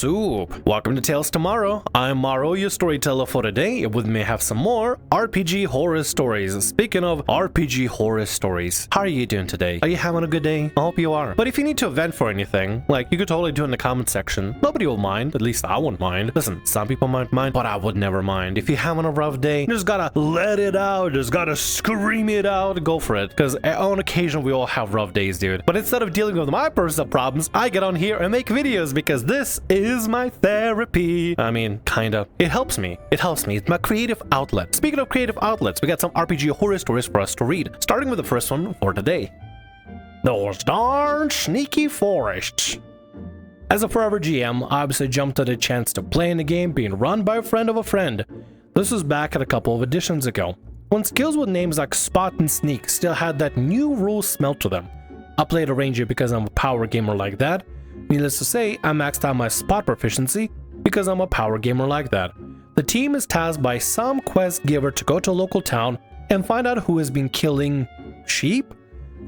soup? Welcome to Tales Tomorrow. I'm Morrow, your storyteller for today, and with me I have some more RPG horror stories. Speaking of RPG horror stories, how are you doing today? Are you having a good day? I hope you are. But if you need to vent for anything, like, you could totally do it in the comment section. Nobody will mind, at least I wouldn't mind. Listen, some people might mind, but I would never mind. If you're having a rough day, you just gotta let it out, just gotta scream it out, go for it. Because on occasion, we all have rough days, dude. But instead of dealing with my personal problems, I get on here and make videos because this is my therapy. I mean, kinda. It helps me. It helps me. It's my creative outlet. Speaking of creative outlets, we got some RPG horror stories for us to read, starting with the first one for today. Those darn sneaky forests. As a forever GM, I obviously jumped at a chance to play in a game being run by a friend of a friend. This was back at a couple of editions ago, when skills with names like Spot and Sneak still had that new rule smell to them. I played a ranger because I'm a power gamer like that. Needless to say, I maxed out my spot proficiency because I'm a power gamer like that. The team is tasked by some quest giver to go to a local town and find out who has been killing sheep?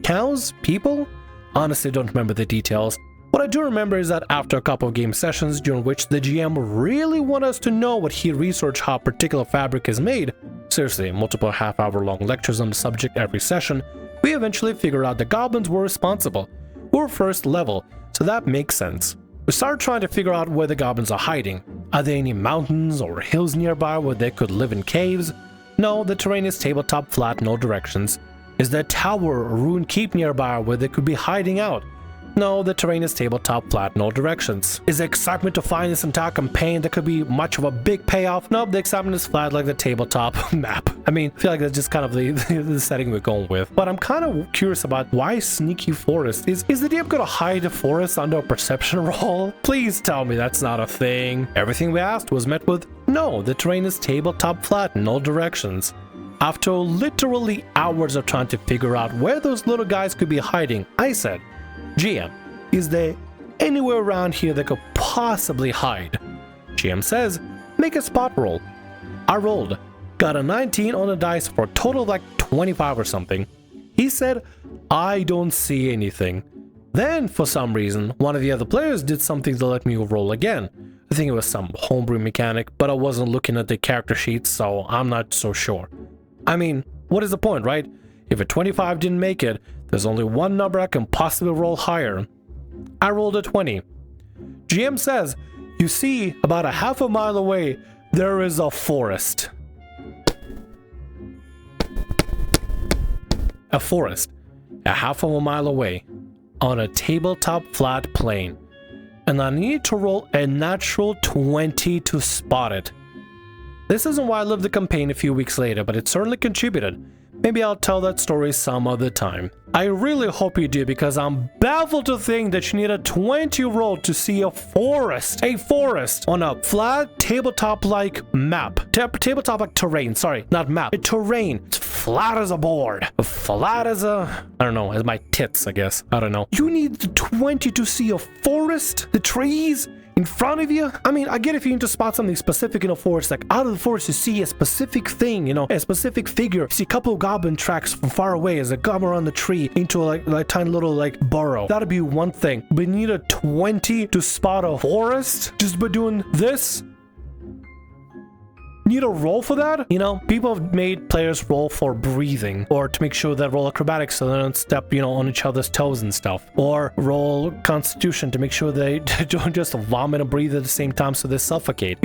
Cows? People? Honestly, don't remember the details. What I do remember is that after a couple of game sessions during which the GM really wanted us to know what he researched how a particular fabric is made, seriously, multiple half-hour-long lectures on the subject every session, we eventually figured out the goblins were responsible. We were first level, so that makes sense. We started trying to figure out where the goblins are hiding. Are there any mountains or hills nearby where they could live in caves? No, the terrain is tabletop flat, no directions. Is there a tower or ruined keep nearby where they could be hiding out? No, the terrain is tabletop flat, no directions. Is there excitement to find this entire campaign that could be much of a big payoff? Nope, the excitement is flat like the tabletop map. I mean, I feel like that's just kind of the setting we're going with. But I'm kind of curious about why sneaky forest. Is the DM gonna hide a forest under a perception roll? Please tell me that's not a thing. Everything we asked was met with, no, the terrain is tabletop flat, no directions. After literally hours of trying to figure out where those little guys could be hiding, I said, GM, is there anywhere around here that could possibly hide? GM says, make a spot roll. I rolled, got a 19 on the dice for a total of like 25 or something. He said, I don't see anything. Then, for some reason, one of the other players did something to let me roll again. I think it was some homebrew mechanic, but I wasn't looking at the character sheets, so I'm not so sure. I mean, what is the point, right? If a 25 didn't make it, there's only one number I can possibly roll higher. I rolled a 20. GM says, you see, about a half a mile away, there is a forest. A forest, a half of a mile away, on a tabletop flat plain. And I need to roll a natural 20 to spot it. This isn't why I lived the campaign a few weeks later, but it certainly contributed. Maybe I'll tell that story some other time. I really hope you do, because I'm baffled to think that you need a 20 roll to see a forest. A forest on a flat tabletop-like map. Tabletop-like terrain, sorry, not map. A terrain. It's flat as a board. Flat as a, I don't know, as my tits, I guess. I don't know. You need the 20 to see a forest? The trees? In front of you? I mean, I get if you need to spot something specific in a forest, like out of the forest you see a specific thing, you know, a specific figure. You see a couple of goblin tracks from far away as a goblin around the tree into a like tiny little like burrow. That'd be one thing. But you need a 20 to spot a forest just by doing this? Need a roll for that? You know, people have made players roll for breathing, or to make sure that roll acrobatics so they don't step, you know, on each other's toes and stuff, or roll constitution to make sure they don't just vomit and breathe at the same time so they suffocate.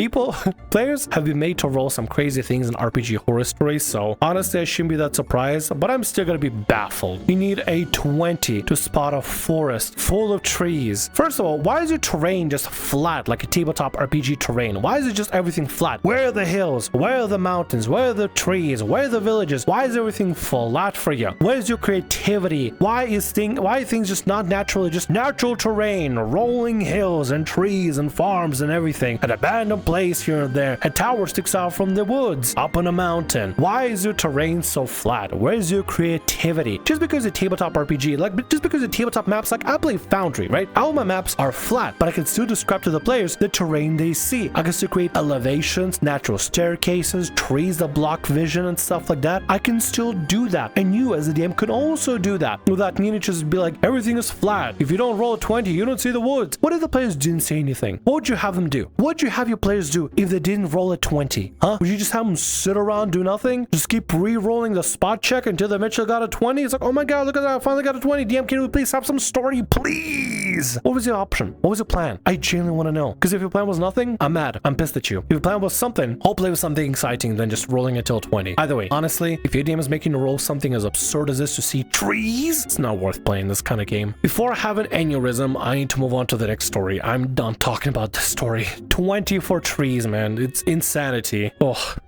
Players have been made to roll some crazy things in RPG horror stories, so honestly I shouldn't be that surprised, but I'm still gonna be baffled. You need a 20 to spot a forest full of trees. First of all, why is your terrain just flat like a tabletop RPG terrain? Why is it just everything flat? Where are the hills? Where are the mountains? Where are the trees? Where are the villages? Why is everything flat for you? Where's your creativity? Why are things just not naturally just natural terrain, rolling hills and trees and farms and everything? An abandoned place here and there. A tower sticks out from the woods, up on a mountain. Why is your terrain so flat? Where's your creativity? Just because a tabletop RPG, like just because a tabletop maps, like I play Foundry, right? All my maps are flat, but I can still describe to the players the terrain they see. I can still create elevations, natural staircases, staircases, trees that block vision and stuff like that, I can still do that. And you as the DM could also do that without needing to just be like, everything is flat. If you don't roll a 20, you don't see the woods. What if the players didn't say anything? What would you have them do? What would you have your players do if they didn't roll a 20? Huh? Would you just have them sit around, do nothing? Just keep re-rolling the spot check until they eventually got a 20? It's like, oh my god, look at that, I finally got a 20. DM, can we please have some story, please? What was your option? What was your plan? I genuinely want to know. Because if your plan was nothing, I'm mad. I'm pissed at you. If your plan was something, hopefully it was something exciting than just rolling it till 20. Either way, honestly, if your DM is making you roll something as absurd as this to see trees, it's not worth playing this kind of game. Before I have an aneurysm, I need to move on to the next story. I'm done talking about this story. 24 trees, man. It's insanity. Ugh.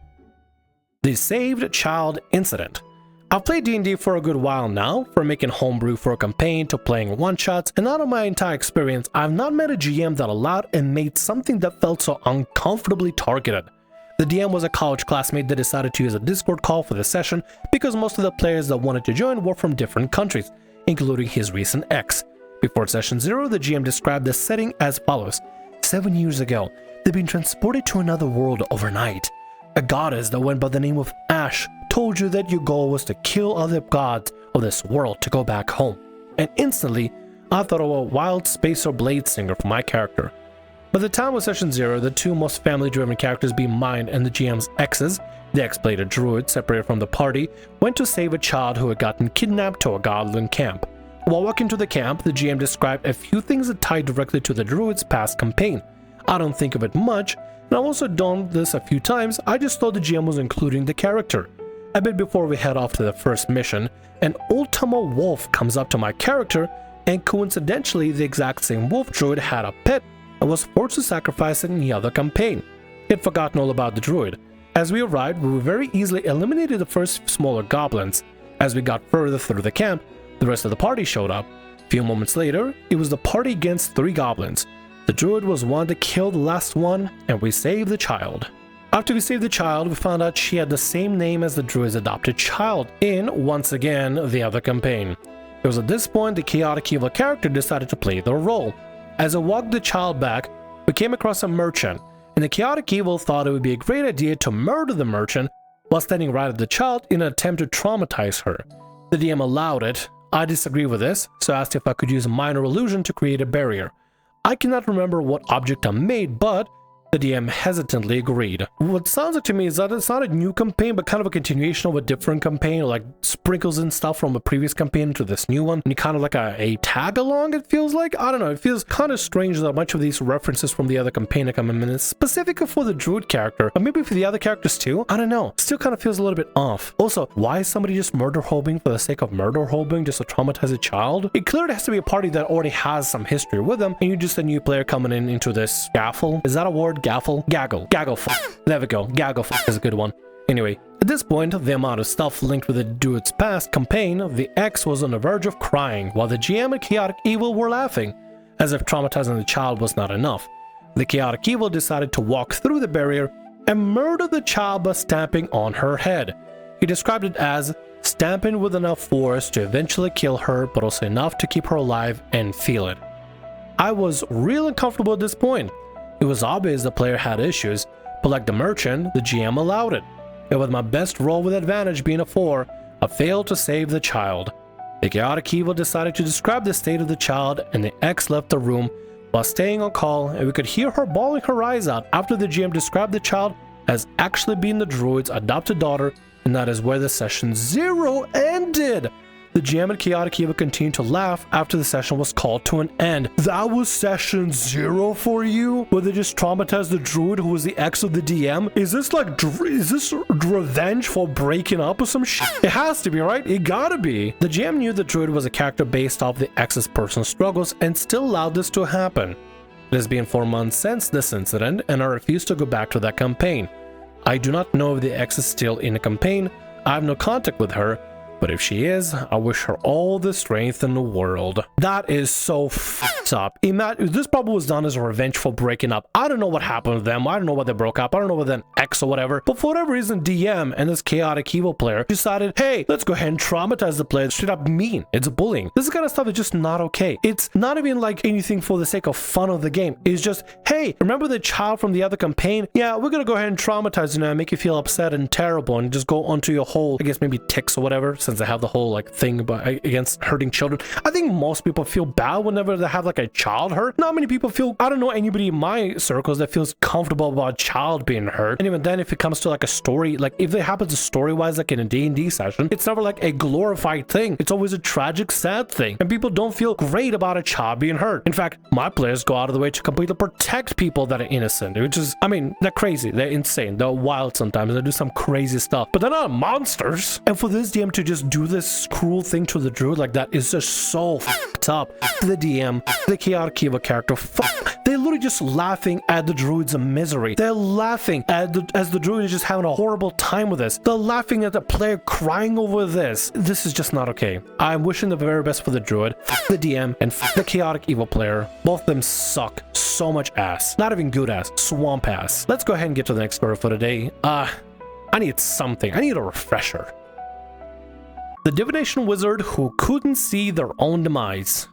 The Saved Child Incident. I've played D&D for a good while now, from making homebrew for a campaign to playing one-shots, and out of my entire experience, I've not met a GM that allowed and made something that felt so uncomfortably targeted. The DM was a college classmate that decided to use a Discord call for the session because most of the players that wanted to join were from different countries, including his recent ex. Before session 0, the GM described the setting as follows. 7 years ago, they'd been transported to another world overnight. A goddess that went by the name of Ash told you that your goal was to kill other gods of this world to go back home. And instantly, I thought of a wild spacer blade singer for my character. By the time of session 0, the two most family-driven characters being mine and the GM's exes, the ex-played druid separated from the party, went to save a child who had gotten kidnapped to a goblin camp. While walking to the camp, the GM described a few things that tied directly to the druid's past campaign. I don't think of it much, and I've also done this a few times. I just thought the GM was including the character. A bit before we head off to the first mission, an old-timer wolf comes up to my character, and coincidentally the exact same wolf druid had a pet and was forced to sacrifice it in the other campaign. He had forgotten all about the druid. As we arrived, we very easily eliminated the first smaller goblins. As we got further through the camp, the rest of the party showed up. A few moments later, it was the party against 3 goblins. The druid was one to kill the last one, and we saved the child. After we saved the child, we found out she had the same name as the druid's adopted child in, once again, the other campaign. It was at this point the chaotic evil character decided to play their role. As I walked the child back, we came across a merchant, and the chaotic evil thought it would be a great idea to murder the merchant while standing right at the child in an attempt to traumatize her. The DM allowed it. I disagree with this, so I asked if I could use a minor illusion to create a barrier. I cannot remember what object I made, but the DM hesitantly agreed. What sounds like to me is that it's not a new campaign, but kind of a continuation of a different campaign, like sprinkles in stuff from a previous campaign to this new one, and kind of like a tag along, it feels like. I don't know, it feels kind of strange that a bunch of these references from the other campaign that come in, specifically for the druid character, or maybe for the other characters too. I don't know, still kind of feels a little bit off. Also, why is somebody just murder hobing for the sake of murder hobing, just to traumatize a child? It clearly has to be a party that already has some history with them, and you're just a new player coming in into this gaffle. Is that a word? Gaffle? Gaggle. Gaggle fuck. There we go. Gaggle fuck is a good one. Anyway, at this point, the amount of stuff linked with the druid's past campaign, the ex was on the verge of crying, while the GM and chaotic evil were laughing, as if traumatizing the child was not enough. The chaotic evil decided to walk through the barrier and murder the child by stamping on her head. He described it as stamping with enough force to eventually kill her, but also enough to keep her alive and feel it. I was real uncomfortable at this point. It was obvious the player had issues, but like the merchant, the GM allowed it. And with my best roll with advantage being a 4, I failed to save the child. The chaotic evil decided to describe the state of the child, and the ex left the room while staying on call, and we could hear her bawling her eyes out after the GM described the child as actually being the druid's adopted daughter, and that is where the session 0 ended. The GM and chaotic evil continued to laugh after the session was called to an end. That was session 0 for you? Where they just traumatized the druid who was the ex of the DM? Is this like, is this revenge for breaking up or some shit? It has to be, right? It gotta be. The GM knew the druid was a character based off the ex's personal struggles and still allowed this to happen. It has been 4 months since this incident, and I refuse to go back to that campaign. I do not know if the ex is still in the campaign. I have no contact with her, But if she is, I wish her all the strength in the world. That is so fucked up. This probably was done as a revenge for breaking up. I don't know what happened to them. I don't know why they broke up. I don't know whether an ex or whatever. But for whatever reason, DM and this chaotic evil player decided, hey, let's go ahead and traumatize the player. Straight up mean. It's bullying. This kind of stuff is just not okay. It's not even like anything for the sake of fun of the game. It's just, hey, remember the child from the other campaign? Yeah, we're gonna go ahead and traumatize you now and make you feel upset and terrible and just go onto your whole, I guess maybe tics or whatever, since they have the whole like thing about against hurting children. I think most people feel bad whenever they have like a child hurt. Not many people feel, I don't know anybody in my circles that feels comfortable about a child being hurt. And even then, if it comes to like a story, like if it happens story-wise like in a D&D session, it's never like a glorified thing. It's always a tragic, sad thing. And people don't feel great about a child being hurt. In fact, my players go out of the way to completely protect people that are innocent, which is, I mean, they're crazy. They're insane. They're wild sometimes. They do some crazy stuff. But they're not monsters. And for this DM to just do this cruel thing to the druid like that is just so fucked up. The DM, the chaotic evil character, they're literally just laughing at the druid's misery. They're laughing at as the druid is just having a horrible time with this. They're laughing at the player crying over this. This is just not okay. I'm wishing the very best for the druid, the DM, and the chaotic evil player. Both of them suck so much ass. Not even good ass, swamp ass. Let's go ahead and get to the next story for today. I need something. I need a refresher. The Divination wizard who couldn't see their own demise.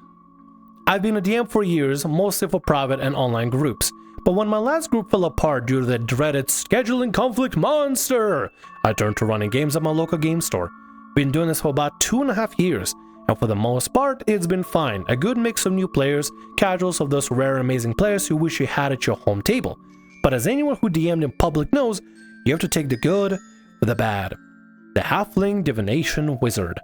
I've been a DM for years, mostly for private and online groups. But when my last group fell apart due to the dreaded scheduling conflict monster, I turned to running games at my local game store. Been doing this for about 2.5 years, and for the most part, it's been fine. A good mix of new players, casuals of those rare amazing players you wish you had at your home table. But as anyone who DM'd in public knows, you have to take the good with the bad. The Halfling Divination Wizard.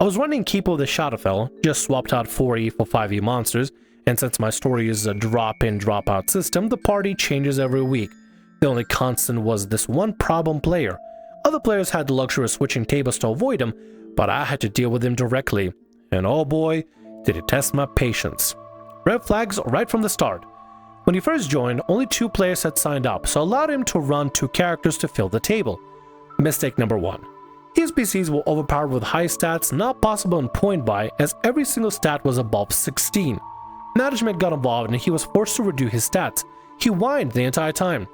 I was running Keep of the Shadowfell, just swapped out 4E for 5E monsters, and since my story is a drop-in, drop-out system, the party changes every week. The only constant was this one problem player. Other players had the luxury of switching tables to avoid him, but I had to deal with him directly. And oh boy, did it test my patience. Red flags right from the start. When he first joined, only 2 players had signed up, so I allowed him to run 2 characters to fill the table. Mistake number 1. His PCs were overpowered with high stats not possible in point buy, as every single stat was above 16. Management got involved and he was forced to redo his stats. He whined the entire time.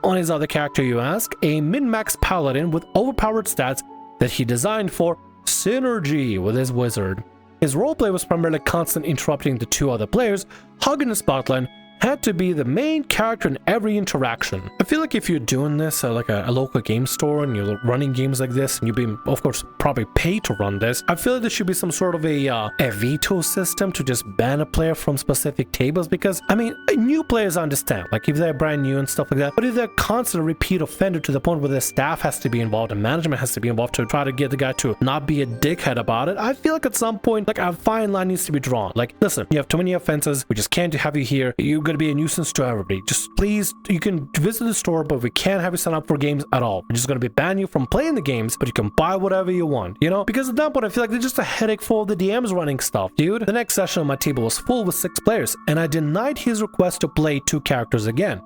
On his other character, you ask, a min-max paladin with overpowered stats that he designed for synergy with his wizard. His roleplay was primarily constant interrupting the 2 other players, hogging the spotlight, had to be the main character in every interaction. I feel like if you're doing this at like a local game store and you're running games like this and you're being, of course, probably paid to run this, I feel like there should be some sort of a veto system to just ban a player from specific tables, because, I mean, new players understand, like if they're brand new and stuff like that, but if they're a constant repeat offender to the point where their staff has to be involved and management has to be involved to try to get the guy to not be a dickhead about it, I feel like at some point, like a fine line needs to be drawn. Like, listen, you have too many offenses, we just can't have you here, you're gonna be a nuisance to everybody. Just please, you can visit the store, but we can't have you sign up for games at all. We're just gonna be banning you from playing the games, but you can buy whatever you want, you know? Because at that point, I feel like they're just a headache for the DMs running stuff, dude. The next session on my table was full with 6 players, and I denied his request to play 2 characters again.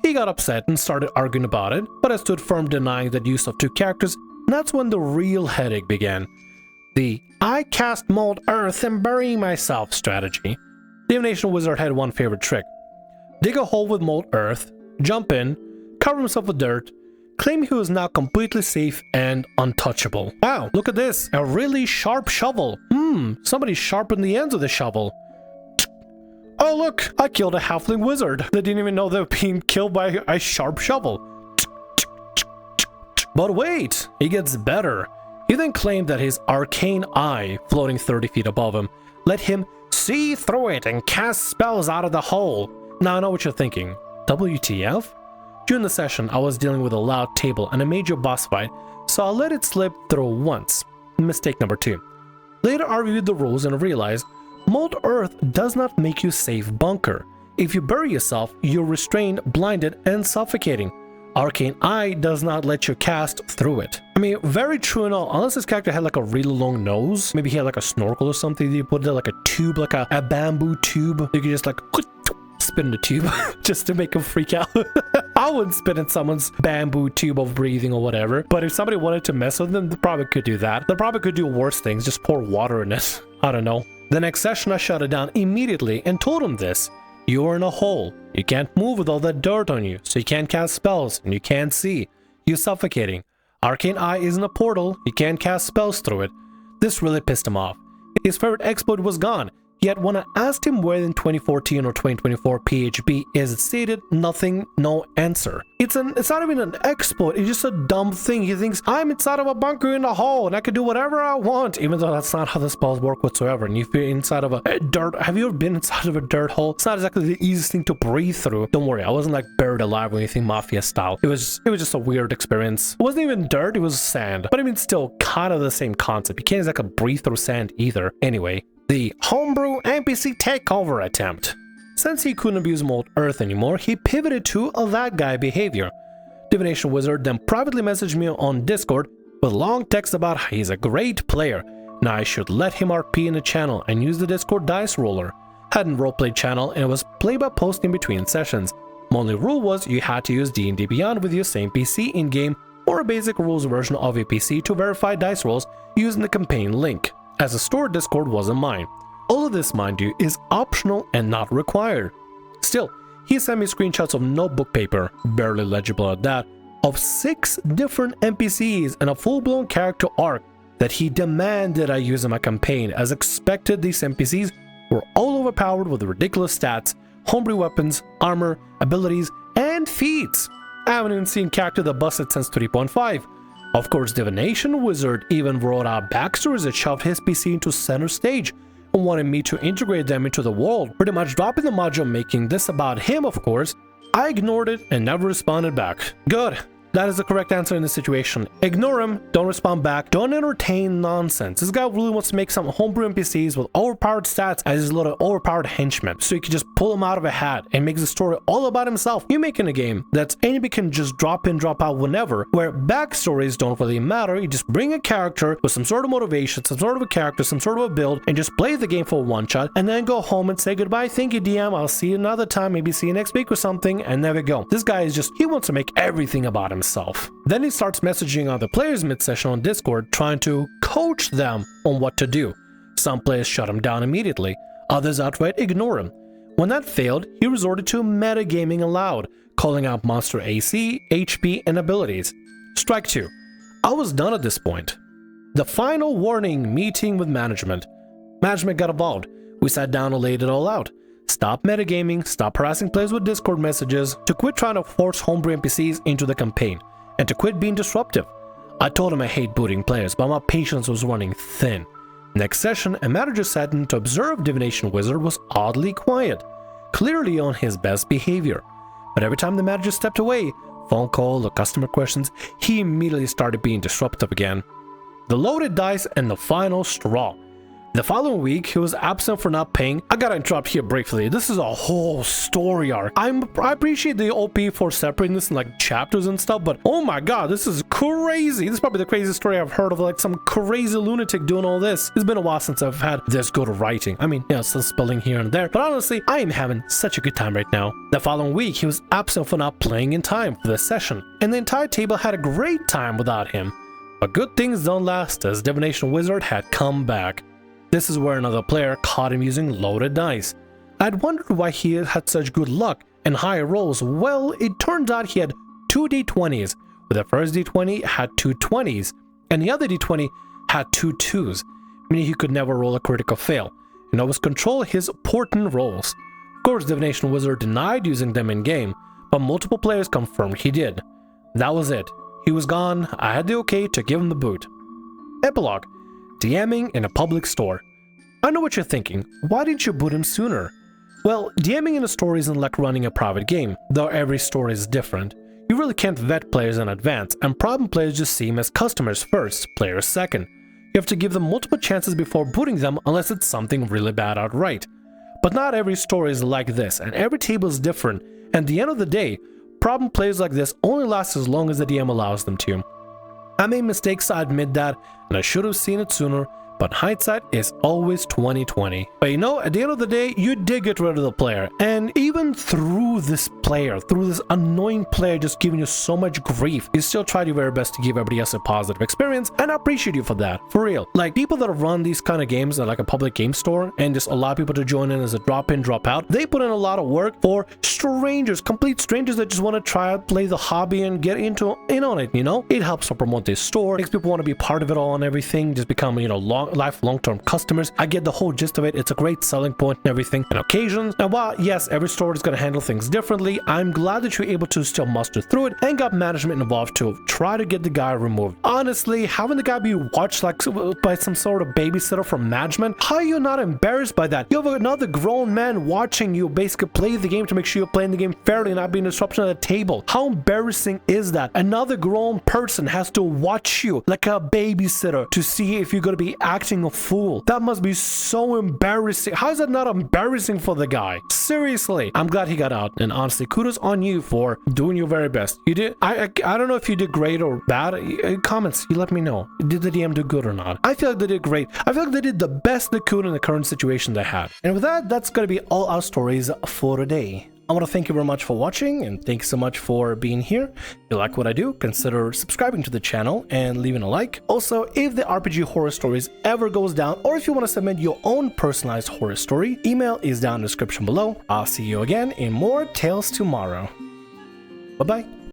He got upset and started arguing about it, but I stood firm denying that use of 2 characters, and that's when the real headache began. The I cast mold earth and bury myself strategy. Divination Wizard had one favorite trick. Dig a hole with molten earth, jump in, cover himself with dirt, claim he was now completely safe and untouchable. Wow, look at this, a really sharp shovel. Somebody sharpened the ends of the shovel. Oh look, I killed a halfling wizard. They didn't even know they were being killed by a sharp shovel. But wait, it gets better. He then claimed that his arcane eye, floating 30 feet above him, let him see through it and cast spells out of the hole. Now I know what you're thinking. WTF? During the session, I was dealing with a loud table and a major boss fight, so I let it slip through once. Mistake number 2. Later I reviewed the rules and realized molten earth does not make you safe bunker. If you bury yourself, you're restrained, blinded, and suffocating. Arcane Eye does not let you cast through it. I mean, very true and all, unless this character had like a really long nose, maybe he had like a snorkel or something, you put there like a tube, like a bamboo tube, you could just like spit in the tube just to make him freak out. I wouldn't spit in someone's bamboo tube of breathing or whatever, but if somebody wanted to mess with them, they probably could do that. They probably could do worse things, just pour water in it. I don't know. The next session I shut it down immediately and told him this. You are in a hole. You can't move with all that dirt on you, so you can't cast spells, and you can't see. You're suffocating. Arcane Eye isn't a portal, you can't cast spells through it. This really pissed him off. His favorite exploit was gone, yet when I asked him where in 2014 or 2024 PHB is it stated, nothing, no answer. It's not even an exploit, it's just a dumb thing. He thinks, I'm inside of a bunker in a hole and I can do whatever I want, even though that's not how the spells work whatsoever. And if you're inside of a dirt, have you ever been inside of a dirt hole? It's not exactly the easiest thing to breathe through. Don't worry, I wasn't like buried alive or anything Mafia style. It was just a weird experience. It wasn't even dirt, it was sand. But I mean, still kind of the same concept. You can't exactly breathe through sand either. Anyway, the homebrew NPC takeover attempt. Since he couldn't abuse Mold Earth anymore, he pivoted to a that guy behavior. Divination Wizard then privately messaged me on Discord with long text about how he's a great player and I should let him RP in the channel and use the Discord dice roller. Hadn't roleplay channel and it was play by post in between sessions. My only rule was you had to use D&D Beyond with your same PC in-game or a basic rules version of your PC to verify dice rolls using the campaign link, as the store Discord wasn't mine. All of this, mind you, is optional and not required. Still, he sent me screenshots of notebook paper, barely legible at that, of 6 different NPCs and a full-blown character arc that he demanded I use in my campaign. As expected, these NPCs were all overpowered with ridiculous stats, homebrew weapons, armor, abilities, and feats. I haven't even seen character that busted since 3.5. Of course, Divination Wizard even wrote out backstories that shoved his PC into center stage and wanted me to integrate them into the world, pretty much dropping the module making this about him, of course. I ignored it and never responded back. Good. That is the correct answer in this situation. Ignore him, don't respond back, don't entertain nonsense. This guy really wants to make some homebrew NPCs with overpowered stats as his little overpowered henchmen, so you can just pull him out of a hat and make the story all about himself. You're making a game that anybody can just drop in, drop out whenever, where backstories don't really matter. You just bring a character with some sort of motivation, some sort of a character, some sort of a build, and just play the game for one shot, and then go home and say goodbye. Thank you, DM. I'll see you another time. Maybe see you next week or something, and there we go. This guy is just, he wants to make everything about himself. Then he starts messaging other players mid-session on Discord, trying to coach them on what to do. Some players shut him down immediately, others outright ignore him. When that failed, he resorted to metagaming aloud, calling out monster AC, HP, and abilities. Strike 2. I was done at this point. The final warning meeting with management. Management got involved. We sat down and laid it all out. Stop metagaming, stop harassing players with Discord messages, to quit trying to force homebrew NPCs into the campaign, and to quit being disruptive. I told him I hate booting players, but my patience was running thin. Next session, a manager sat in to observe Divination Wizard was oddly quiet, clearly on his best behavior. But every time the manager stepped away, phone call or customer questions, he immediately started being disruptive again. The loaded dice and the final straw. The following week, he was absent for not paying. I gotta interrupt here briefly. This is a whole story arc. I appreciate the OP for separating this in like chapters and stuff, but oh my god, this is crazy. This is probably the craziest story I've heard of, like some crazy lunatic doing all this. It's been a while since I've had this good writing. I mean, yeah, some spelling here and there, but honestly, I am having such a good time right now. The following week, he was absent for not playing in time for the session, and the entire table had a great time without him. But good things don't last, as Divination Wizard had come back. This is where another player caught him using loaded dice. I'd wondered why he had such good luck and high rolls. Well, it turns out he had 2 d20s, where the first d20 had 2 20s, and the other d20 had 2 2s, meaning he could never roll a critical fail, and always control his important rolls. Of course, Divination Wizard denied using them in-game, but multiple players confirmed he did. That was it. He was gone. I had the okay to give him the boot. Epilogue. DMing in a public store. I know what you're thinking, why didn't you boot him sooner? Well, DMing in a store isn't like running a private game, though every store is different. You really can't vet players in advance, and problem players just see him as customers first, players second. You have to give them multiple chances before booting them unless it's something really bad outright. But not every store is like this, and every table is different, and at the end of the day, problem players like this only last as long as the DM allows them to. I made mistakes, I admit that, and I should have seen it sooner, but hindsight is always 20/20. But you know, at the end of the day, you did get rid of the player, and even through this player, through this annoying player just giving you so much grief, you still try your very best to give everybody else a positive experience, and I appreciate you for that. For real. Like, people that run these kind of games at like a public game store and just allow people to join in as a drop in, drop out, they put in a lot of work for strangers, complete strangers that just want to try out, play the hobby and get in on it, you know? It helps to promote this store, makes people want to be part of it all and everything, just become, you know, long-term customers. I get the whole gist of it. It's a great selling point and everything on occasions. And while, yes, every store is going to handle things differently, I'm glad that you're able to still muster through it and got management involved to try to get the guy removed. Honestly, having the guy be watched like by some sort of babysitter from management, how are you not embarrassed by that? You have another grown man watching you basically play the game to make sure you're playing the game fairly and not being a disruption at the table. How embarrassing is that? Another grown person has to watch you like a babysitter to see if you're going to be acting a fool. That must be so embarrassing. How is that not embarrassing for the guy? Seriously, I'm glad he got out, and honestly, kudos on you for doing your very best. You did. I don't know if you did great or bad. Comments, you let me know. Did the DM do good or not? I feel like they did great. I feel like they did the best they could in the current situation they had. And with that, that's going to be all our stories for today. I want to thank you very much for watching, and thanks so much for being here. If you like what I do, consider subscribing to the channel and leaving a like. Also, if the RPG Horror Stories ever goes down, or if you want to submit your own personalized horror story, email is down in the description below. I'll see you again in more Tales Tomorrow. Bye-bye.